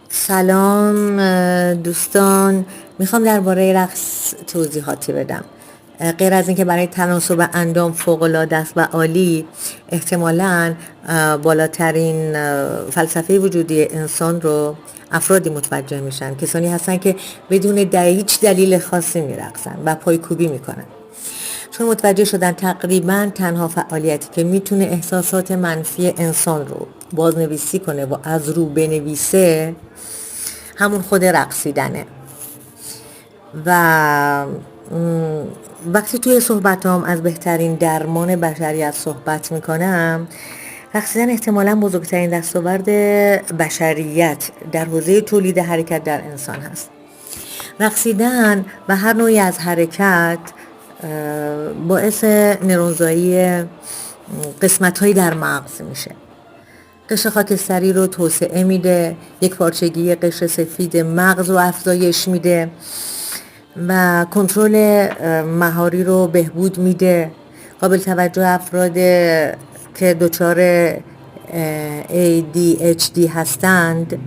سلام دوستان، میخوام درباره رقص توضیحاتی بدم. غیر از اینکه برای تناسب اندام فوق‌العاده است و عالی، احتمالاً بالاترین فلسفه وجودی انسان رو افرادی متوجه میشن، کسانی هستن که بدون هیچ دلیل خاصی میرقصن و پایکوبی میکنن، چون متوجه شدن تقریباً تنها فعالیتی که میتونه احساسات منفی انسان رو بازنویسی کنه و از رو بنویسه همون خود رقصیدنه. و وقتی توی صحبتام از بهترین درمان بشریت صحبت میکنم، رقصیدن احتمالاً بزرگترین دستاورد بشریت در حوزه تولید حرکت در انسان هست. رقصیدن و هر نوعی از حرکت باعث نورونزایی قسمت‌هایی در مغز میشه. قشر خاکستری رو توسعه میده، یک پارچگی قشر سفید مغز رو افزایش میده و کنترل مهاری رو بهبود میده. قابل توجه افراد که دچار ADHD هستند